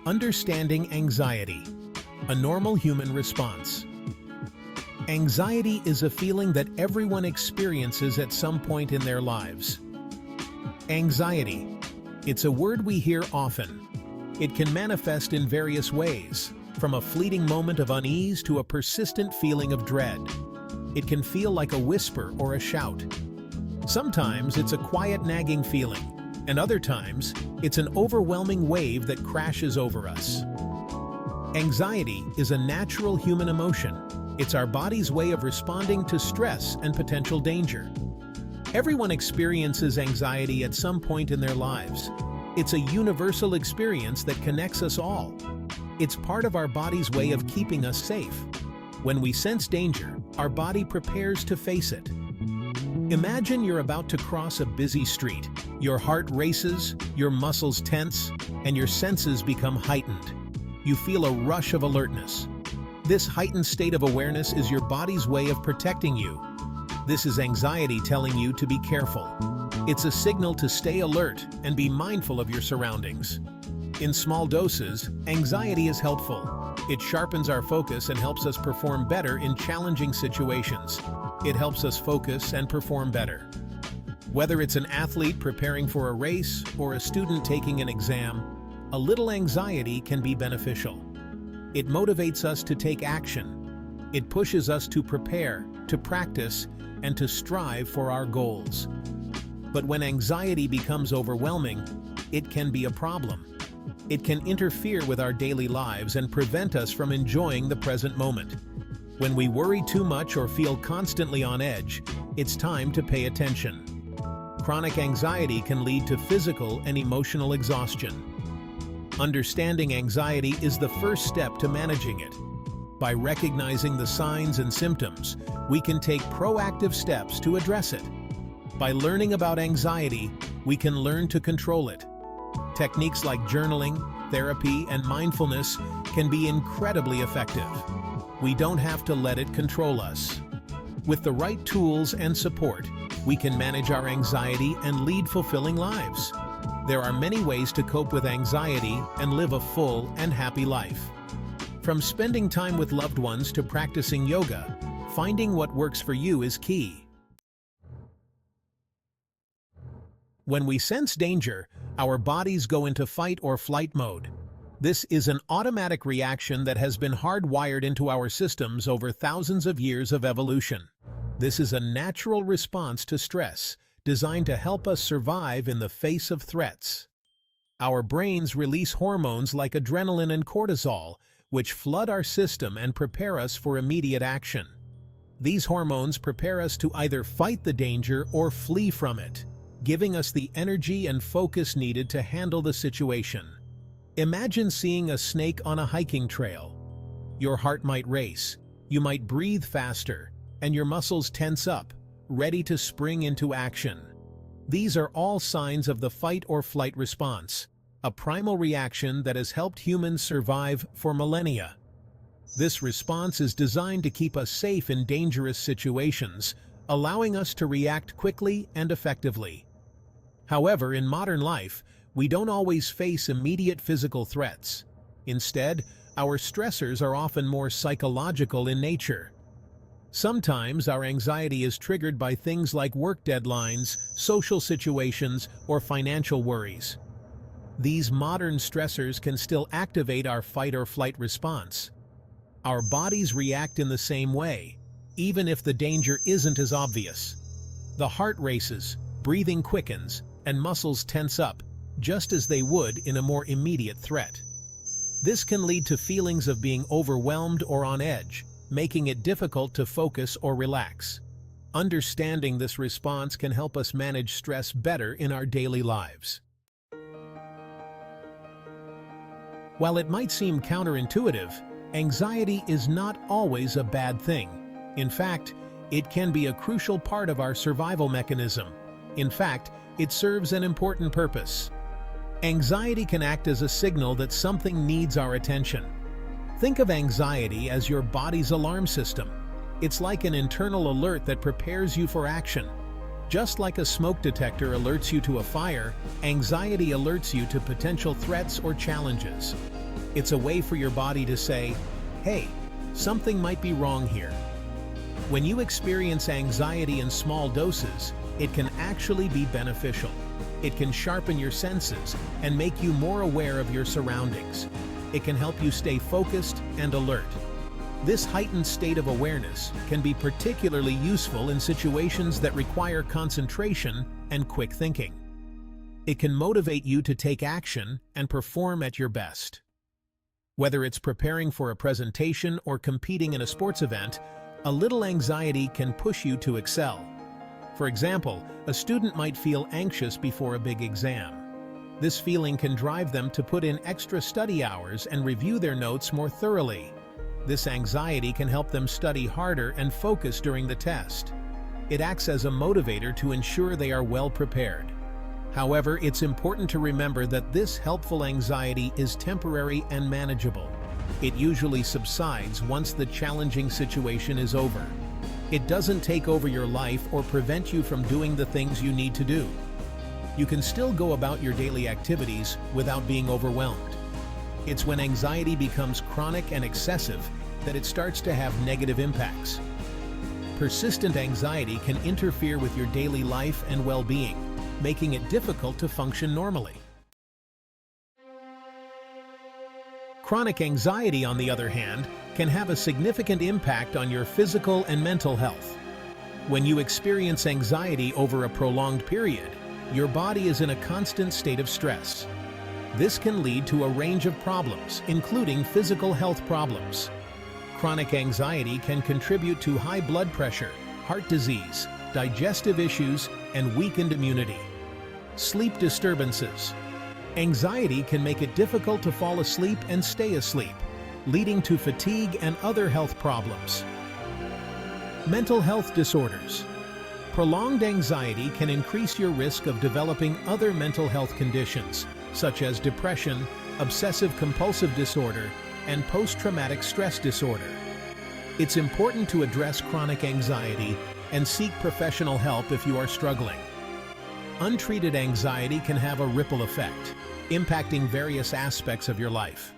Understanding anxiety, a normal human response. Anxiety is a feeling that everyone experiences at some point in their lives. Anxiety. It's a word we hear often. It can manifest in various ways, from a fleeting moment of unease to a persistent feeling of dread. It can feel like a whisper or a shout. Sometimes it's a quiet nagging feeling, and other times it's an overwhelming wave that crashes over us. Anxiety is a natural human emotion. It's our body's way of responding to stress and potential danger. Everyone experiences anxiety at some point in their lives. It's a universal experience that connects us all. It's part of our body's way of keeping us safe. When we sense danger, our body prepares to face it. Imagine you're about to cross a busy street. Your heart races, your muscles tense, and your senses become heightened. You feel a rush of alertness. This heightened state of awareness is your body's way of protecting you. This is anxiety telling you to be careful. It's a signal to stay alert and be mindful of your surroundings. In small doses, anxiety is helpful. It sharpens our focus and helps us perform better in challenging situations. It helps us focus and perform better. Whether it's an athlete preparing for a race or a student taking an exam, a little anxiety can be beneficial. It motivates us to take action. It pushes us to prepare, to practice, and to strive for our goals. But when anxiety becomes overwhelming, it can be a problem. It can interfere with our daily lives and prevent us from enjoying the present moment. When we worry too much or feel constantly on edge, it's time to pay attention. Chronic anxiety can lead to physical and emotional exhaustion. Understanding anxiety is the first step to managing it. By recognizing the signs and symptoms, we can take proactive steps to address it. By learning about anxiety, we can learn to control it. Techniques like journaling, therapy, and mindfulness can be incredibly effective. We don't have to let it control us. With the right tools and support, we can manage our anxiety and lead fulfilling lives. There are many ways to cope with anxiety and live a full and happy life. From spending time with loved ones to practicing yoga, finding what works for you is key. When we sense danger, our bodies go into fight or flight mode. This is an automatic reaction that has been hardwired into our systems over thousands of years of evolution. This is a natural response to stress, designed to help us survive in the face of threats. Our brains release hormones like adrenaline and cortisol, which flood our system and prepare us for immediate action. These hormones prepare us to either fight the danger or flee from it, giving us the energy and focus needed to handle the situation. Imagine seeing a snake on a hiking trail. Your heart might race, you might breathe faster, and your muscles tense up, ready to spring into action. These are all signs of the fight or flight response, a primal reaction that has helped humans survive for millennia. This response is designed to keep us safe in dangerous situations, allowing us to react quickly and effectively. However, in modern life, we don't always face immediate physical threats. Instead, our stressors are often more psychological in nature. Sometimes our anxiety is triggered by things like work deadlines, social situations, or financial worries. These modern stressors can still activate our fight or flight response. Our bodies react in the same way, even if the danger isn't as obvious. The heart races, breathing quickens, and muscles tense up, just as they would in a more immediate threat. This can lead to feelings of being overwhelmed or on edge, making it difficult to focus or relax. Understanding this response can help us manage stress better in our daily lives. While it might seem counterintuitive, anxiety is not always a bad thing. In fact, it can be a crucial part of our survival mechanism. In fact, it serves an important purpose. Anxiety can act as a signal that something needs our attention. Think of anxiety as your body's alarm system. It's like an internal alert that prepares you for action. Just like a smoke detector alerts you to a fire, anxiety alerts you to potential threats or challenges. It's a way for your body to say, hey, something might be wrong here. When you experience anxiety in small doses, it can actually be beneficial. It can sharpen your senses and make you more aware of your surroundings. It can help you stay focused and alert. This heightened state of awareness can be particularly useful in situations that require concentration and quick thinking. It can motivate you to take action and perform at your best. Whether it's preparing for a presentation or competing in a sports event, a little anxiety can push you to excel. For example, a student might feel anxious before a big exam. This feeling can drive them to put in extra study hours and review their notes more thoroughly. This anxiety can help them study harder and focus during the test. It acts as a motivator to ensure they are well prepared. However, it's important to remember that this helpful anxiety is temporary and manageable. It usually subsides once the challenging situation is over. It doesn't take over your life or prevent you from doing the things you need to do. You can still go about your daily activities without being overwhelmed. It's when anxiety becomes chronic and excessive that it starts to have negative impacts. Persistent anxiety can interfere with your daily life and well-being, making it difficult to function normally. Chronic anxiety, on the other hand, can have a significant impact on your physical and mental health. When you experience anxiety over a prolonged period, your body is in a constant state of stress. This can lead to a range of problems, including physical health problems. Chronic anxiety can contribute to high blood pressure, heart disease, digestive issues, and weakened immunity. Sleep disturbances. Anxiety can make it difficult to fall asleep and stay asleep, leading to fatigue and other health problems. Mental health disorders. Prolonged anxiety can increase your risk of developing other mental health conditions, such as depression, obsessive-compulsive disorder, and post-traumatic stress disorder. It's important to address chronic anxiety and seek professional help if you are struggling. Untreated anxiety can have a ripple effect, impacting various aspects of your life.